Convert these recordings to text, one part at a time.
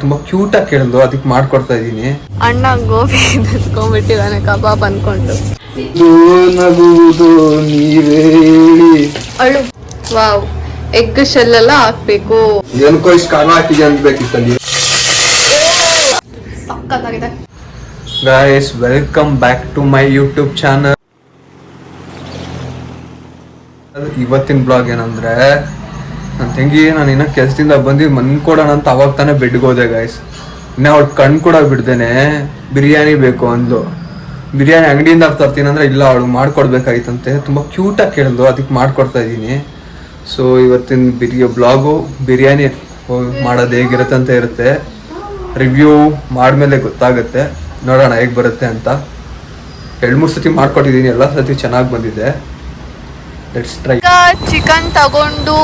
ತುಂಬಾ ಕ್ಯೂಟ್ ಆಗಿ ಕೇಳಿದ್ಲು, ಅದಕ್ಕೆ ಮಾಡ್ಕೊಡ್ತಾ ಇದೀನಿ. ಅಣ್ಣ ಗೋಬಿ ತಿನ್ಕೊಂಡ್ಬಿಟ್ಟಿದ್ದಾನೆ ಕಬಾಬ್ ಅನ್ಕೊಂಡು. ನಗುವುದು ನೀವೇ ಹೇಳಿ. ಅಳು. ವಾವ್, ಎಗ್ ಶೆಲ್ ಎಲ್ಲ ಹಾಕ್ಬೇಕು. ಏನಕ್ಕೋ ಇಷ್ಟು ಖಾರ ಹಾಕಿದೆ ಅನ್ಬೇಕಿತ್ತಲ್ಲಿ. ಸಕ್ಕತ್ತಾಗಿದೆ. Guys, welcome back to my YouTube channel. ಇವತ್ತಿನ ಬ್ಲಾಗ್ ಏನಂದ್ರೆ, ನನ್ನ ತಂಗಿ ನಾನು ಇನ್ನ ಕೆಲಸದಿಂದ ಬಂದು ಮನ್ಕೊಡೋಣ ಅಂತ ಅವಾಗ ತಾನೇ ಬೆಡ್ಗೆ ಹೋದೆ ಗೈಸ್. ಇನ್ನ ಅವಳು ಕಣ್ ಕೂಡ ಬಿಡ್ದೇನೆ ಬಿರಿಯಾನಿ ಬೇಕು ಅಂದ್ಲು. ಬಿರಿಯಾನಿ ಅಂಗಡಿಯಿಂದ ತರ್ತೀನಿ ಅಂದ್ರೆ ಇಲ್ಲ, ಅವಳು ಮಾಡ್ಕೊಡ್ಬೇಕಾಗಿತ್ತಂತೆ. ತುಂಬ ಕ್ಯೂಟಾಗಿ ಕೇಳಿದ್ಲು, ಅದಕ್ಕೆ ಮಾಡ್ಕೊಡ್ತಾ ಇದ್ದೀನಿ. ಸೊ ಇವತ್ತಿನ ಬ್ಲಾಗು ಬಿರಿಯಾನಿ ಮಾಡೋದು ಹೇಗಿರುತ್ತೆ ಅಂತ ಇರುತ್ತೆ. ರಿವ್ಯೂ ಮಾಡಿದ್ಮೇಲೆ ಗೊತ್ತಾಗುತ್ತೆ, ನೋಡೋಣ ಹೇಗೆ ಬರುತ್ತೆ ಅಂತ. 2-3 ಸತಿ ಮಾಡ್ಕೊಟ್ಟಿದ್ದೀನಿ, ಎಲ್ಲ ಸತಿ ಚೆನ್ನಾಗಿ ಬಂದಿದೆ. Let's try. ಚಿಕನ್ ತಗೊಂಡು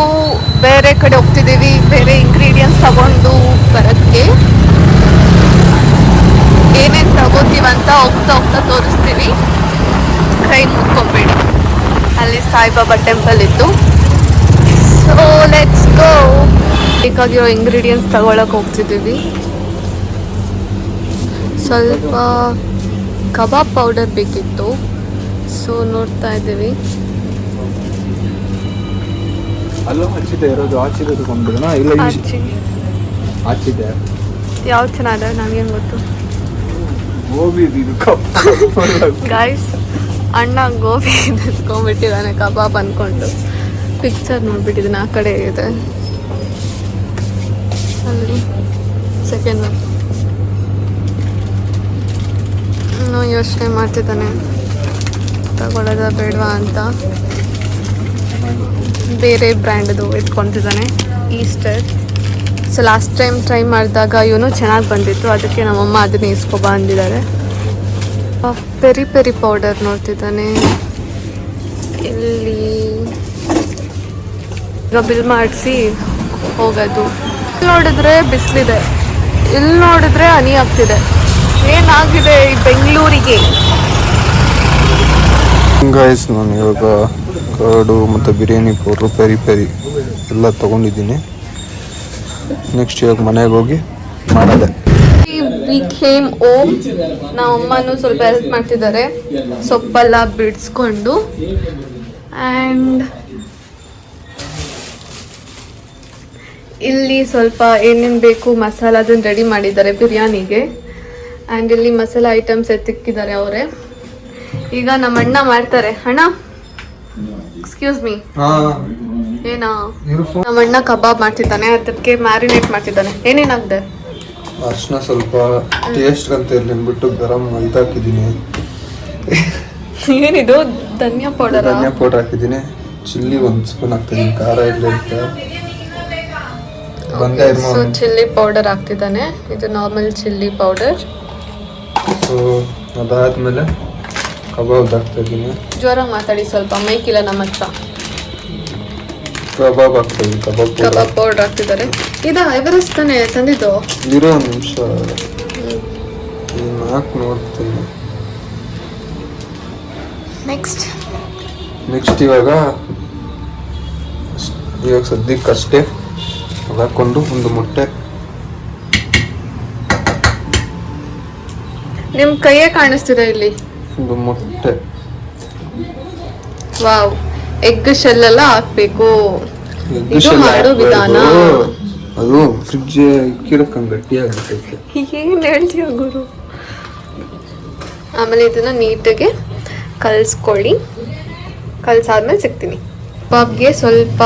ಬೇರೆ ಕಡೆ ಹೋಗ್ತಿದ್ದೀವಿ, ಬೇರೆ ಇಂಗ್ರೀಡಿಯೆಂಟ್ಸ್ ತಗೊಂಡು ಬರೋಕ್ಕೆ. ಏನೇನು ತಗೋತೀವಂತ ಹೋಗ್ತಾ ಹೋಗ್ತಾ ತೋರಿಸ್ತೀವಿ. ಕೈ ಮುಟ್ಕೊಬೇಡಿ, ಅಲ್ಲಿ ಸಾಯಿಬಾಬಾ ಟೆಂಪಲ್ ಇತ್ತು. So let's go. ಬೇಕಾಗಿರೋ ಇಂಗ್ರೀಡಿಯೆಂಟ್ಸ್ ತಗೊಳಕ್ಕೆ ಹೋಗ್ತಿದ್ದೀವಿ. ಸ್ವಲ್ಪ ಕಬಾಬ್ ಪೌಡರ್ ಬೇಕಿತ್ತು, ಸೊ ನೋಡ್ತಾ ಇದ್ದೀವಿ. ಅಲ್ಲೂ ಹಚ್ಚಿದೆ ಇರೋದು, ಆಚಿದೆ ತಗೊಂಡ್ಬಿಡೋಣ. ಇಲ್ಲ ಆಚಿದೆ ಯಾವ್ದು ಚೆನ್ನಾಗಿದೆ ನನಗೇನು ಗೊತ್ತು. ಗೋಬಿ ಗಾಯ್ಸ್, ಅಣ್ಣ ಗೋಬಿ ತಿನ್ಕೊಂಡ್ಬಿಟ್ಟಿದ್ದಾನೆ ಕಬಾಬ್ ಅಂದ್ಕೊಂಡು. ಪಿಕ್ಚರ್ ನೋಡ್ಬಿಟ್ಟಿದ್ದೀನಿ, ಆ ಕಡೆ ಇದೆ ಅಲ್ಲಿ ಸೆಕೆಂಡ್. ಇನ್ನೂ ಯೋಚನೆ ಮಾಡ್ತಿದ್ದಾನೆ ತಗೊಳ್ಳೋದ ಬೇಡವಾ ಅಂತ. ಬೇರೆ ಬ್ರ್ಯಾಂಡದು ಇಟ್ಕೊತಿದ್ದಾನೆ, Eastern. So last time try ಮಾಡಿದಾಗ ಇವನು ಚೆನ್ನಾಗಿ ಬಂದಿತ್ತು, ಅದಕ್ಕೆ ನಮ್ಮಮ್ಮ ಅದನ್ನೇ ಇಸ್ಕೊಬ ಅಂದಿದ್ದಾರೆ. ಪೆರಿ ಪೆರಿ ಪೌಡರ್ ನೋಡ್ತಿದ್ದಾನೆ. ಇಲ್ಲಿ ಈಗ ಬಿಲ್ ಮಾಡಿಸಿ ಹೋಗೋದು. ಇಲ್ಲಿ ನೋಡಿದ್ರೆ ಬಿಸಿಲಿದೆ, ಇಲ್ಲಿ ನೋಡಿದ್ರೆ ಹನಿ ಆಗ್ತಿದೆ. ಏನಾಗಿದೆ ಈ ಬೆಂಗಳೂರಿಗೆ? ಗೈಸ್, ನಾನು ಇವಾಗ ಕರ್ಡು ಮತ್ತು ಬಿರಿಯಾನಿ ಪೌಡ್ರು ಪೆರಿ ಪೆರಿ ಎಲ್ಲ ತೊಗೊಂಡಿದ್ದೀನಿ. ನೆಕ್ಸ್ಟ್ ಇವಾಗ ಮನೆಗೆ ಹೋಗಿ ಮಾಡೋದೆ. We came home. ನಮ್ಮ ಅಮ್ಮನೂ ಸ್ವಲ್ಪ ಹೆಲ್ಪ್ ಮಾಡ್ತಿದ್ದಾರೆ, ಸೊಪ್ಪೆಲ್ಲ ಬಿಡಿಸ್ಕೊಂಡು. ಆ್ಯಂಡ್ ಇಲ್ಲಿ ಸ್ವಲ್ಪ ಏನೇನು ಬೇಕು ಮಸಾಲ ಅದನ್ನು ರೆಡಿ ಮಾಡಿದ್ದಾರೆ ಬಿರಿಯಾನಿಗೆ. ಆ್ಯಂಡ್ ಇಲ್ಲಿ ಮಸಾಲ ಐಟಮ್ಸ್ ಎತ್ತಿಕ್ಕಿದ್ದಾರೆ ಅವರೇ. ಈಗ ನಮ್ಮ ಅಣ್ಣ ಮಾಡ್ತಾರೆ. ಅಣ್ಣ, ಎಕ್ಸ್ಕ್ಯೂಸ್ ಮೀ. ಏನಾ? ನಮ್ಮ ಅಣ್ಣ ಕಬಾಬ್ ಮಾಡ್ತಿದ್ದಾನೆ, ಅದಕ್ಕೆ ಮ್ಯಾರಿನೇಟ್ ಮಾಡ್ತಿದ್ದಾನೆ. ಏನೇನಾಗಿದೆ? ಅರ್ಶಿನ ಸ್ವಲ್ಪ ಟೇಸ್ಟ್ ಅಂತ ಇರಲಿ ಅಂದ್ಬಿಟ್ಟು ಗರಂ ಇದಾಕಿದ್ದೀನಿ. ಏನಿದು? ಧನಿಯಾ ಪೌಡರ್ ಹಾಕಿದ್ದೀನಿ. ಚಿಲ್ಲಿ 1 ಸ್ಪೂನ್ ಹಾಕ್ತಿದ್ದೀನಿ, ಖಾರ ಇರುತ್ತೆ. ಸೊ ಚಿಲ್ಲಿ ಪೌಡರ್ ಹಾಕ್ತಿದ್ದಾನೆ, ಇದು ನಾರ್ಮಲ್ ಚಿಲ್ಲಿ ಪೌಡರ್. ಸೊ ಅದಾದ್ಮೇಲೆ ಕಬಾಬ್ ಹಾಕ್ತಾ ಇದ್ದೀನಿ. ಜ್ವರ ಮಾತಾಡಿ, ಸ್ವಲ್ಪ ಮೈಕಿಲ್ಲ ನಮ್ಮ ಹತ್ರ. ಕಬಾಬ್ ಹಾಕ್ತಾ ಇದ್ದೀನಿ, ಕಬಾಬ್ ಪೌಡರ್ ಹಾಕ್ತಿದ್ದಾರೆ. ಇದಾ ಎವರೆಸ್ಟ್ ತಾನೇ ತಂದಿದ್ದು? ಇರೋ ಒಂದು ನಿಮಿಷ ಹಾಕಿ ನೋಡ್ತೀನಿ. ನೆಕ್ಸ್ಟ್ ಇವಾಗ ಸದ್ಯಕ್ಕಷ್ಟೇ ಹಾಕೊಂಡು ಒಂದು ಮೊಟ್ಟೆ. ನಿಮ್ ಕೈಯೇ ಕಾಣಿಸ್ತಿದೆ ಇಲ್ಲಿ. ಒಂದು ಮೊಟ್ಟೆ. ವಾವ್, ಎಗ್ ಶೆಲ್ ಎಲ್ಲ ಹಾಕ್ಬೇಕು. ಇದು ಮಾಡೋ ವಿಧಾನ. ಅದು ಫ್ರಿಡ್ಜ್ ಇಕ್ಕಿರಕ್ಕಂಗೆ ಗಟ್ಟಿಯಾಗ್ಬಿಟ್ಟೈತೆ. ಏನ್ ಹೇಳ್ತೀಯ ಗುರು? ಆಮೇಲೆ ಇದನ್ನ ನೀಟಾಗಿ ಕಲ್ಸ್ಕೊಳ್ಳಿ. ಕಲ್ಸಾದ್ಮೇಲೆ ಸಿಗ್ತೀನಿ. ಕಬಾಬ್ಗೆ ಸ್ವಲ್ಪ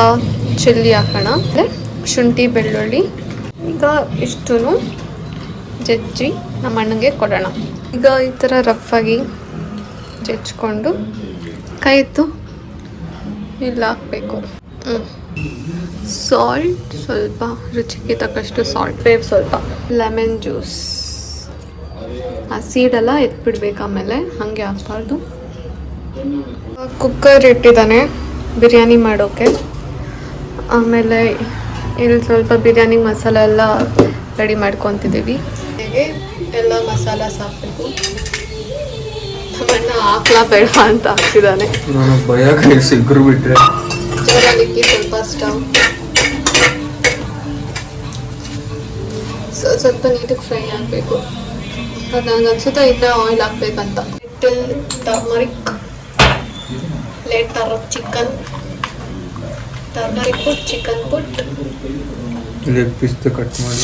ಚಿಲ್ಲಿ ಹಾಕೋಣ, ಅಂದರೆ ಶುಂಠಿ ಬೆಳ್ಳುಳ್ಳಿ. ಈಗ ಇಷ್ಟು ಜಜ್ಜಿ ನಮ್ಮ ಅಣ್ಣಂಗೆ ಕೊಡೋಣ. ಈಗ ಈ ಥರ ರಫಾಗಿ ಜಜ್ಜಿಕೊಂಡು ಕೈ ಎತ್ತು ಇಲ್ಲಿ ಹಾಕಬೇಕು. ಸಾಲ್ಟ್ ಸ್ವಲ್ಪ, ರುಚಿಗೆ ತಕ್ಕಷ್ಟು ಸಾಲ್ಟ್. ಬೇವ್ ಸ್ವಲ್ಪ ಲೆಮನ್ ಜ್ಯೂಸ್. ಆ ಸೀಡೆಲ್ಲ ಎತ್ಬಿಡ್ಬೇಕು, ಆಮೇಲೆ ಹಾಗೆ ಹಾಕ್ಬಾರ್ದು. ಕುಕ್ಕರ್ ಇಟ್ಟಿದ್ದಾನೆ ಬಿರಿಯಾನಿ ಮಾಡೋಕ್ಕೆ. ಆಮೇಲೆ ಇಲ್ಲಿ ಸ್ವಲ್ಪ ಬಿರಿಯಾನಿ ಮಸಾಲ ಎಲ್ಲ ರೆಡಿ ಮಾಡ್ಕೊತಿದ್ದೀವಿ. ಎಲ್ಲ ಮಸಾಲ ಹಾಕಬೇಕು. ನಮ್ಮಣ್ಣ ಹಾಕ್ಲಾ ಬೇಡ ಅಂತ ಹಾಕ್ತಿದ್ದಾನೆ. ಭಯ ಕೈ ಸಿಗ್ರು ಬಿಟ್ರೆ ಜೋರಾಗಿ ಸ್ವಲ್ಪ ಸ್ಟವ್. ಸೊ ಸ್ವಲ್ಪ ನೀಟಾಗಿ ಫ್ರೈ ಆಗಬೇಕು. ಅದು ನನಗೆ ಅನ್ಸುತ್ತೆ ಇನ್ನೂ ಆಯಿಲ್ ಹಾಕ್ಬೇಕಂತ. Little turmeric, later chicken, turmeric put, chicken put, leg piece cut ಮಾಡಿ.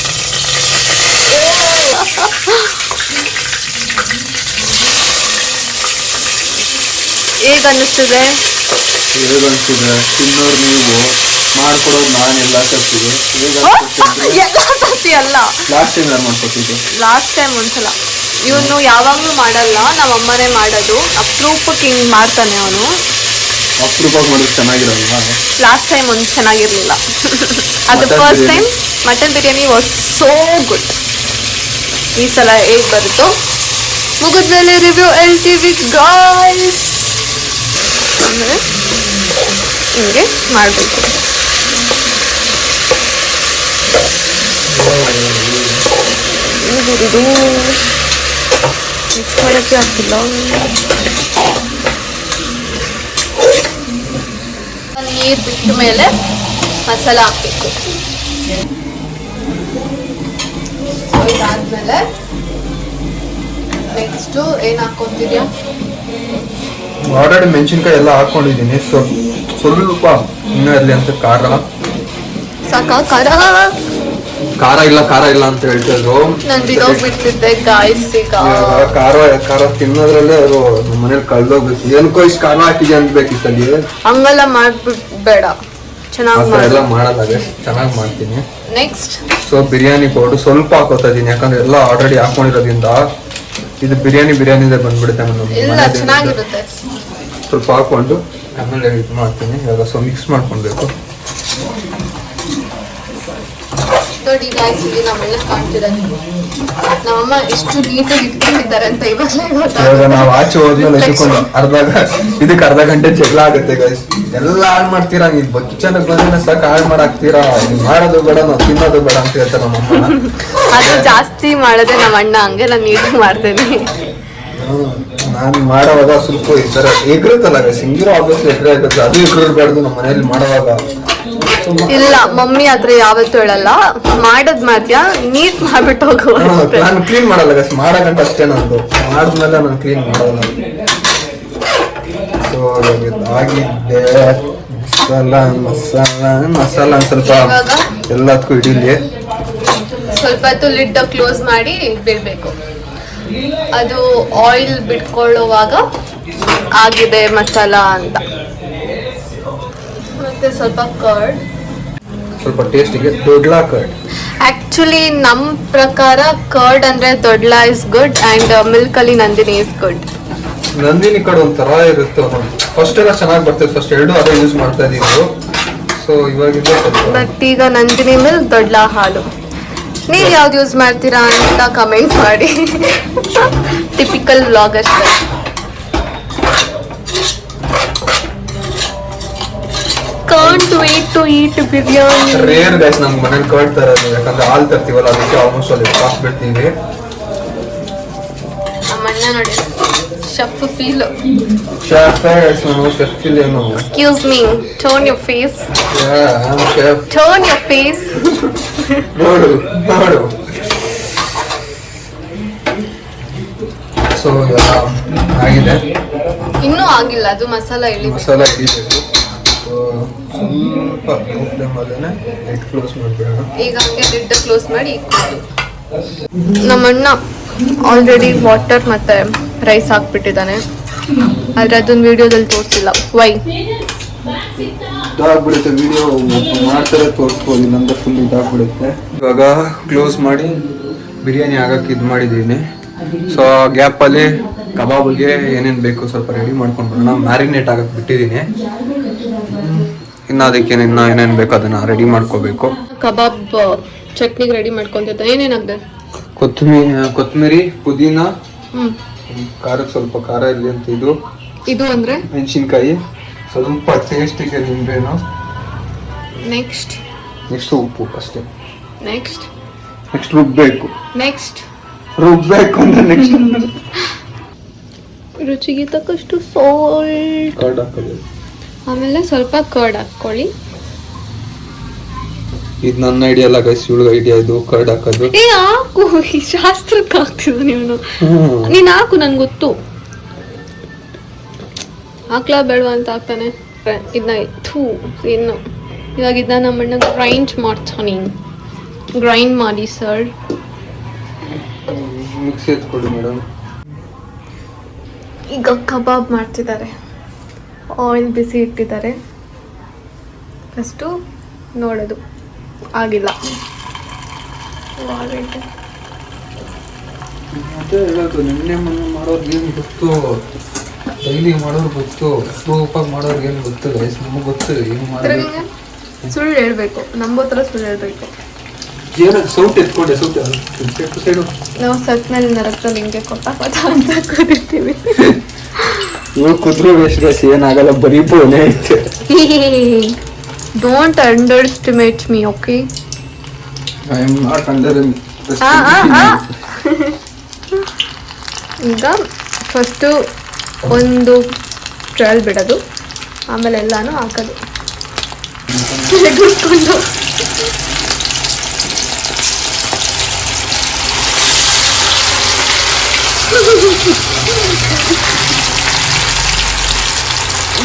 ಹೇಗೆ ಅನ್ನಿಸ್ತಿದೆ? ಹೇಗನ್ಸಿದೆ? ತಿನ್ನೋರು ನೀವು, ಮಾಡ್ಕೊಡೋದು ನಾನೆಲ್ಲ ತರ್ತೀವಿ. ಎಲ್ಲ ಸತಿ ಅಲ್ಲ, ಲಾಸ್ಟ್ ಟೈಮ್ ನಾನು ಮಾಡ್ಕೊಟ್ಟಿದ್ದೆ. ಲಾಸ್ಟ್ ಟೈಮ್ ಒಂದ್ಸಲ. ಇವನು ಯಾವಾಗಲೂ ಮಾಡಲ್ಲ, ನಮ್ಮ ಅಮ್ಮನೇ ಮಾಡೋದು. ಅಪರೂಪಕ್ಕೆ ಹಿಂಗೆ ಮಾಡ್ತಾನೆ ಅವನು. ಅಪರೂಪಕ್ಕೆ ಮಾಡೋದು ಚೆನ್ನಾಗಿರಲ್ವಾ? ಲಾಸ್ಟ್ ಟೈಮ್ ಒಂದು ಚೆನ್ನಾಗಿರಲಿಲ್ಲ. ಅದು first time mutton biryani was so good. ಈ ಸಲ ಹೇಗೆ ಬರುತ್ತೋ ಮುಗಿದ್ಮೇಲೆ ರಿವ್ಯೂ ಹೇಳ್ತೀವಿ ಗಾಯ್ಸ್. ಅಂದರೆ ಹಿಂಗೆ ಮಾಡಬೇಕು. ಮಿಕ್ಸ್ ಮಾಡೋಕ್ಕೆ ಆಗ್ತಿಲ್ಲ. ನೀರು ಬಿಟ್ಟ ಮೇಲೆ ಮಸಾಲ ಹಾಕಬೇಕು. ಇದಾದ್ಮೇಲೆ ನೆಕ್ಸ್ಟು ಏನು ಹಾಕ್ಕೊಂತಿದ್ಯಾ? ಆಲ್ರೆಡಿ ಮೆಣಸಿನ್ಕಾಯಿ ಎಲ್ಲ ಹಾಕೊಂಡಿದ್ದೀನಿ. ಸ್ವಲ್ಪ ಇನ್ನೂ ಇರಲಿ ಅಂತ. ಸಾಕಾ ಖಾರ? ಖಾರ ಇಲ್ಲ ಅಂತ ಹೇಳ್ತಿದ್ರು. ನಾನು ಬಿಡೋಗ್ಬಿಡ್ತಿದ್ದೆ ಗಾಯ್ಸ್. ಈಗ ಖಾರ ತಿನ್ನೋದ್ರಲ್ಲೇ ಅವರು ನಮ್ಮ ಮನೇಲಿ ಕಳ್ದೋಗ್ಬೇಕು. ಏನಕ್ಕೋ ಇಷ್ಟು ಖಾರ ಹಾಕಿದೆ ಅನ್ಬೇಕಿತ್ತಲ್ಲಿ. ಹಂಗೆಲ್ಲ ಮಾಡ್ಬಿಡ್ಬೇಡ, ಚೆನ್ನಾಗಿ ಎಲ್ಲ ಮಾಡಲ್ಲ, ಚೆನ್ನಾಗಿ ಮಾಡ್ತೀನಿ. ನೆಕ್ಸ್ಟ್ ಬಿರಿಯಾನಿ ಪೌಡರ್ ಸ್ವಲ್ಪ ಹಾಕೋತಾ ಇದೀನಿ, ಯಾಕಂದ್ರೆ ಎಲ್ಲ ಆಲ್ರೆಡಿ ಹಾಕೊಂಡಿರೋದ್ರಿಂದ ಇದು ಬಿರಿಯಾನಿದೆ ಬಂದ್ಬಿಡುತ್ತೆ. ಇಲ್ಲ ಚೆನ್ನಾಗಿರುತ್ತೆ. ಸ್ವಲ್ಪ ಹಾಕೊಂಡು ಆಮೇಲೆ ಇದು ಮಾಡ್ತೀನಿ. ಇವಾಗ ಮಿಕ್ಸ್ ಮಾಡ್ಕೊಳ್ಬೇಕು. ನೋಡಿ ಗಾಯ್ಸ್, ಇಲ್ಲಿ ನಮ್ಮೆಲ್ಲ ಕಾಣ್ತಿರೋದು ನಮ್ಮಮ್ಮ ಎಷ್ಟು ನೀಟಾಗಿ ಇಟ್ಕೊಂಡಿದ್ದಾರೆ ಅಂತ ಇವಾಗಲೇ ಇವಾಗ ನಾವು ಆಚೆ ಹೋದ್ಮೇಲೆ ಇದಕ್ಕೆ ಅರ್ಧ ಗಂಟೆ ಜಗಳ ಆಗುತ್ತೆ ಗಾಯ್ಸ್. ಎಲ್ಲ ಹಾಳು ಮಾಡ್ತೀರಾ, ನೀವು ಕಿಚನ್ಗೆ ಬಂದ್ರೆ ಸಾಕು ಹಾಳು ಮಾಡಾಕ್ತೀರಾ, ಮಾಡೋದು ಬೇಡ ನಾವು ತಿನ್ನೋದು ಬೇಡ ಅಂತ ಹೇಳ್ತಾರೆ ನಮ್ಮಮ್ಮ. ಅದು ಜಾಸ್ತಿ ಮಾಡೋದೇ ನಮ್ಮ ಅಣ್ಣ, ಹಂಗೆ ನಾನು ನೀಟಾಗಿ ಮಾಡ್ತೇನೆ. ನಾನು ಮಾಡೋವಾಗ ಸ್ವಲ್ಪ ಈ ತರ ಎಗ್ರುತ್ತಲ್ಲ ಸಿಂಗಿರೋ ಆಬ್ವಿಯಸ್ಲಿ ಎಗ್ರೆ ಆಗುತ್ತೆ, ಅದು ಎಗ್ರಿರ್ಬಾರ್ದು ನಮ್ಮ ಮನೇಲಿ ಮಾಡೋವಾಗ. ಇಲ್ಲ ಮಮ್ಮಿ ಆದ್ರೆ ಯಾವತ್ತೂ ಹೇಳಲ್ಲ, ಮಾಡೋದ್ ಮಾತ್ರ ನೀಟ್ ಮಾಡ್ಬಿಟ್ಟು ಹೋಗುವ. ನಾನು ಕ್ಲೀನ್ ಮಾಡಲ್ಲ ಗಸ್, ಮಾಡೋ ಗಂಟೆ ಅಷ್ಟೇ ನಂದು, ಮಾಡಿದ್ಮೇಲೆ ನಾನು ಕ್ಲೀನ್ ಮಾಡಲ್ಲ. ಸೊ ಆಗಿದ್ದೆ ಮಸಾಲ ಸ್ವಲ್ಪ ಎಲ್ಲದಕ್ಕೂ ಇಡೀಲಿ. ಸ್ವಲ್ಪ ಹೊತ್ತು ಲಿಡ್ ಕ್ಲೋಸ್ ಮಾಡಿ ಬಿಡ್ಬೇಕು. ಅದು ಆಯಿಲ್ ಬಿಟ್ಕೊಳ್ಳುವಾಗ ಆಗಿದೆ ಮಸಾಲ ಅಂತ. ಮತ್ತೆ ಸ್ವಲ್ಪ ಕರ್ಡ್, ಸ್ವಲ್ಪ ಟೇಸ್ಟಿಗೆ ದೊಡ್ಲ ಕರ್ಡ್. ಆಕ್ಚುಲಿ ನಮ್ಮ ಪ್ರಕಾರ ಕರ್ಡ್ ಅಂದ್ರೆ ದೊಡ್ಲ ಇಸ್ ಗುಡ್ ಅಂಡ್ ಮಿಲ್ಕ್ ಅಲ್ಲಿ Nandini is good. Nandini curd ಒಂಥರ ಇರುತ್ತೆ, ಫಸ್ಟ್ ಎಲ್ಲ ಚೆನ್ನಾಗಿ ಬರ್ತದೆ, ಫಸ್ಟ್ ಎರಡು ಅದೇ ಯೂಸ್ ಮಾಡ್ತಾ ಇದೀವಿ. ಸೊ ಇವಾಗಿಂದ ಬಟ್ ಈಗ ನಂದಿನಿ ಮಿಲ್ಕ್ ದೊಡ್ಲ ಹಾಲು. ನೀವು ಯಾವ್ದು ಯೂಸ್ ಮಾಡ್ತೀರಾ ಅಂತ ಕಮೆಂಟ್ ಮಾಡಿ. ಟಿಪಿಕಲ್ ವ್ಲಾಗ್ ಅಷ್ಟೇ. Can't wait to eat biryani. ರೇರ್ ಗೈಸ್ ನಮ್ ಮನೇಲಿ ಕರ್ಡ್ ತರೋದು, ಯಾಕಂದ್ರೆ ಹಾಲು ತರ್ತೀವಲ್ಲ ಅದಕ್ಕೆ ಆಲ್ಮೋಸ್ಟ್ ಅಲ್ಲಿ ಕಾಸ್ಟ್ ಬಿಡ್ತೀವಿ. ನಮ್ಮ ಅಣ್ಣ ನೋಡಿ ಶಫ್ ಫೀಲ್. ಶೆಫ್ ಫೀಲ್ ಏನು? Excuse me, turn your face. I'm chef. Turn your face. ನೋಡು. ಸೊ ಆಗಿದೆ, ಇನ್ನೂ ಆಗಿಲ್ಲ, ಅದು ಮಸಾಲ ಮಸಾಲ ಹಿಡಿಬೇಕು. ಸ್ವಲ್ಪ ಲಿಡ್ ಕ್ಲೋಸ್ ಮಾಡ್ಬಿಡೋಣ. ಈಗ ಹಂಗೆ ಲಿಡ್ ಕ್ಲೋಸ್ ಮಾಡಿ ನಮ್ಮಣ್ಣ ಆಲ್ರೆಡಿ ವಾಟರ್ ಮತ್ತೆ ರೈಸ್ ಹಾಕ್ಬಿಟ್ಟಿದ್ದಾನೆ, ಆದ್ರೆ ಅದನ್ನ ವಿಡಿಯೋದಲ್ಲಿ ತೋರಿಸಿಲ್ಲ. ವೈ ಇದಾಗ್ಬಿಡುತ್ತೆ, ವಿಡಿಯೋ ಮಾಡ್ತಾರೆ ತೋರಿಸ್ಬೋದು, ಇಲ್ಲಾಂದ್ರೆ ಫುಲ್ ಇದಾಗ್ಬಿಡುತ್ತೆ. ಇವಾಗ ಕ್ಲೋಸ್ ಮಾಡಿ ಬಿರಿಯಾನಿ ಆಗಕ್ಕೆ ಇದು ಮಾಡಿದ್ದೀನಿ. ಸೊ ಗ್ಯಾಪಲ್ಲಿ ಕಬಾಬ್ಗೆ ಏನೇನು ಬೇಕು ಸ್ವಲ್ಪ ರೆಡಿ ಮಾಡ್ಕೊಂಡ್ಬಿಡೋಣ. ಮ್ಯಾರಿನೇಟ್ ಆಗಕ್ಕೆ ಬಿಟ್ಟಿದ್ದೀನಿ, ಇನ್ನು ಅದಕ್ಕೆ ಏನೇನು ಬೇಕು ಅದನ್ನು ರೆಡಿ ಮಾಡ್ಕೋಬೇಕು. ಕಬಾಬ್ ಚಟ್ನಿಗೆ ರೆಡಿ ಮಾಡ್ಕೊಂತಿದ್ದೆ. ಏನೇನಾಗ್ತದೆ? ಕೊತ್ತಂಬರಿ, ಪುದೀನ, ಖಾರಕ್ಕೆ ಸ್ವಲ್ಪ ಖಾರ ಇರಲಿ ಅಂತ ಇದು ಅಂದ್ರೆ ಮೆಣಸಿನ್ಕಾಯಿ, ಸ್ವಲ್ಪ ಟೇಸ್ಟಿಗೆ ನಿಂಬೆನು, ನೆಕ್ಸ್ಟ್ ಉಪ್ಪು ಅಷ್ಟೇ. ನೆಕ್ಸ್ಟ್ ರುಬ್ಬೇಕು ಅಂದ್ರೆ ನೆಕ್ಸ್ಟ್ ರುಚಿಗೆ ತಕ್ಕಷ್ಟು ಸಾಲ್ಟ್, ಕರ್ಡ್ ಹಾಕೋದು, ಆಮೇಲೆ ಸ್ವಲ್ಪ ಕರ್ಡ್ ಹಾಕ್ಕೊಳ್ಳಿ. ಇದು ನನ್ನ ಐಡಿಯಾ ಅಲ್ಲ ಗೈಸ್, ಇವಳಿಗೆ ಐಡಿಯಾ ಇದು ಕರ್ಡ್ ಹಾಕೋದು. ಏ ಹಾಕು, ಈ ಶಾಸ್ತ್ರಕ್ಕೆ ಹಾಕ್ತಿದ್ದ ನೀನು. ನೀನ್ ಹಾಕು, ನನ್ಗೆ ಗೊತ್ತು. ಹಾಕ್ಲಾ ಬೇಡವಾ ಅಂತ ಹಾಕ್ತಾನೆ. ಇದನ್ನ ಇನ್ನು ಇವಾಗ ಇದನ್ನ ನಮ್ಮಣ್ಣ ಗ್ರೈಂಡ್ ಮಾಡ್ತಾನೆ. ಗ್ರೈಂಡ್ ಮಾಡಿ ಸರ್. Mixie ಎತ್ಕೊಡಿ madam. ಈಗ ಕಬಾಬ್ ಮಾಡ್ತಿದ್ದಾರೆ. ಆಯಿಲ್ ಬಿಸಿ ಇಟ್ಟಿದ್ದಾರೆ. ಫಸ್ಟು ನೋಡೋದು ಆಗಿಲ್ಲ. ಅದೇ ಹೇಳೋದು, ನಿನ್ನೆ ಮೊನ್ನೆ ಮಾಡೋರ್ಗೆ ಏನು ಗೊತ್ತು, ಡೈಲಿ ಮಾಡೋರು ಗೊತ್ತು, ಅಪರೂಪಾಗಿ ಮಾಡೋರ್ಗೆ ಏನು ಗೊತ್ತು ಗೈಸ್, ನಮಗೆ ಗೊತ್ತು ಏನು ಮಾಡೋದು. ಸುಳ್ಳು ಹೇಳ್ಬೇಕು, ನಂಬೋ ಥರ ಸುಳ್ಳು ಹೇಳ್ಬೇಕು. ಏನು ಸೌಟ್ ಎತ್ಕೊಂಡೆ, ಸೌಟ್ ಸೈಡು ನಾವು ಸತ್ ಮೇಲೆ ನರಕದಲ್ಲಿ ಹಿಂಗೆ ಕೊಟ್ಟ ಅಂತ ಕೂತಿರ್ತೀವಿ. ಇವಾಗ ಕುದ್ರು ವೇಸ್ಟ್ ಏನಾಗಲ್ಲ, ಬರೀ ಬೋನೆ ಐತೆ. Don't underestimate me, okay? I am not under. ಈಗ ಫಸ್ಟು ಒಂದು ಟ್ರಯಲ್ ಬಿಡೋದು, ಆಮೇಲೆ ಎಲ್ಲಾನು ಹಾಕೋದು. ಎಗುರ್ಕೊಂಡು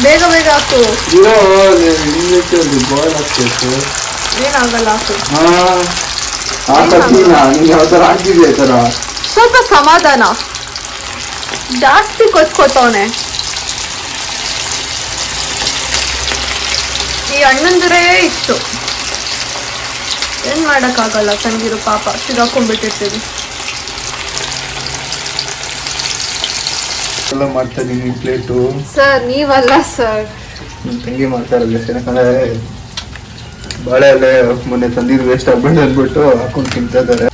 ಬೇಗ ಬೇಗ ಹಾಕು. ಬಾಯ್ಲ್ ಹಾಕ್ಬೇಕು. ಏನಾಗಲ್ಲ, ಹಾಕು. ನೀನು ಯಾವ ಥರ ಹಾಕಿದ್ಯಾ ಥರ ಸ್ವಲ್ಪ ಸಮಾಧಾನ. ಜಾಸ್ತಿ ಕೊತ್ಕೋತವನೆ ಈ ಅಣ್ಣಂದ್ರೆ ಇತ್ತು. ಏನ್ ಮಾಡಕ್ಕಾಗಲ್ಲ, ತಂಗಿರು ಪಾಪ ಸಿಗಾಕೊಂಡ್ಬಿಟ್ಟಿರ್ತೀವಿ. ಎಲ್ಲ ಮಾಡ್ತಾ ಇದೀನಿ ಪ್ಲೇಟು. ಸರ್ ನೀವಲ್ಲ ಸರ್, ತಂಗಿ ಮಾಡ್ತಾ ಇರಲ್ಲ. ಯಾಕಂದ್ರೆ ಬಾಳೆ ಎಲೆ ಮೊನ್ನೆ ತಂದಿದ್ದು ವೇಸ್ಟ್ ಆಗ್ಬೇಡ ಅಂದ್ಬಿಟ್ಟು ಹಾಕೊಂಡು ತಿಂತಾ ಇದ್ದಾರೆ.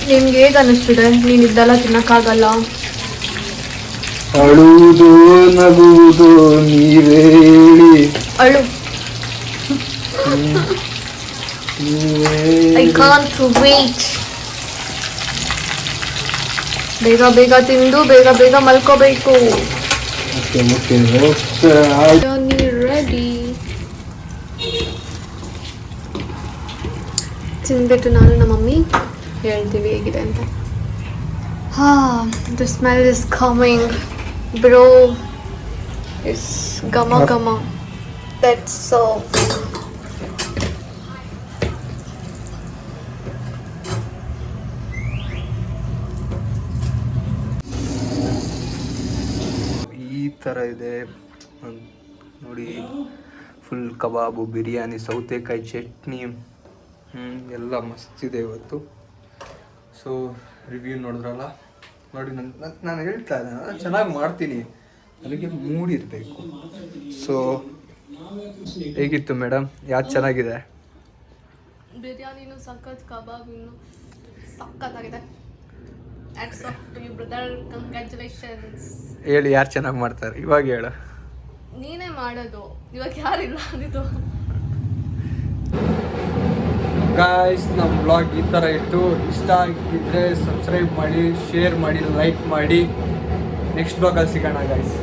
ನಿಮ್ಗೆ ಹೇಗೆ ಅನಿಸ್ತಿದೆ? ನೀನ್ ಇದ್ದೆಲ್ಲ ತಿನ್ನಕ್ಕಾಗಲ್ಲ. ಅಳುವುದು ನಗುವುದು ನೀವೇ ಹೇಳಿ. ಅಳು. I can't wait. ಬೇಗ ಬೇಗ ತಿಂದು ಬೇಗ ಬೇಗ ಮಲ್ಕೋಬೇಕು. ರೆಡಿ. ತಿಂದ್ಬಿಟ್ಟು ನಾನು ನಮ್ಮ ಮಮ್ಮಿ ಹೇಳ್ತೀವಿ ಹೇಗಿದೆ ಅಂತ. The smell is coming bro. It's ಘಮ ಘಮ. ದಟ್ಸ್ ಸೊ ಈ ಥರ ಇದೆ ನೋಡಿ. ಫುಲ್ ಕಬಾಬು, ಬಿರಿಯಾನಿ, ಸೌತೆಕಾಯಿ ಚಟ್ನಿ, ಎಲ್ಲ ಮಸ್ತಿದೆ ಇವತ್ತು. ಸೊ ರಿವ್ಯೂ ನೋಡಿದ್ರಲ್ಲ, ನೋಡಿ ನಾನು ಹೇಳ್ತಾ ಇದ್ದೆ, ನಾನು ಚೆನ್ನಾಗಿ ಮಾಡ್ತೀನಿ, ನನಗೆ ಮೂಡಿರಬೇಕು. ಸೊ ಹೇಗಿತ್ತು ಮೇಡಮ್? ಯಾವ್ದು ಚೆನ್ನಾಗಿದೆ? ಬಿರಿಯಾನಿನೂ ಸಖತ್, ಕಬಾಬಿನೂ ಸಖತ್ತಾಗಿದೆ. Hats off to you brother, congratulations. ಹೇಳಿ, ಯಾರು ಚೆನ್ನಾಗಿ ಮಾಡ್ತಾರೆ ಇವಾಗ ಹೇಳು. ನೀನೇ ಮಾಡೋದು, ಇವಾಗ ಯಾರಿಲ್ಲ ಅಂದಿದ್ದು. ಗಾಯ್ಸ್, ನಮ್ಮ ಬ್ಲಾಗ್ ಈ ಥರ ಇತ್ತು. ಇಷ್ಟ ಆಗಿದ್ದರೆ ಸಬ್ಸ್ಕ್ರೈಬ್ ಮಾಡಿ, ಶೇರ್ ಮಾಡಿ, ಲೈಕ್ ಮಾಡಿ. ನೆಕ್ಸ್ಟ್ ಬ್ಲಾಗಲ್ಲಿ ಸಿಗೋಣ ಗಾಯ್ಸ್.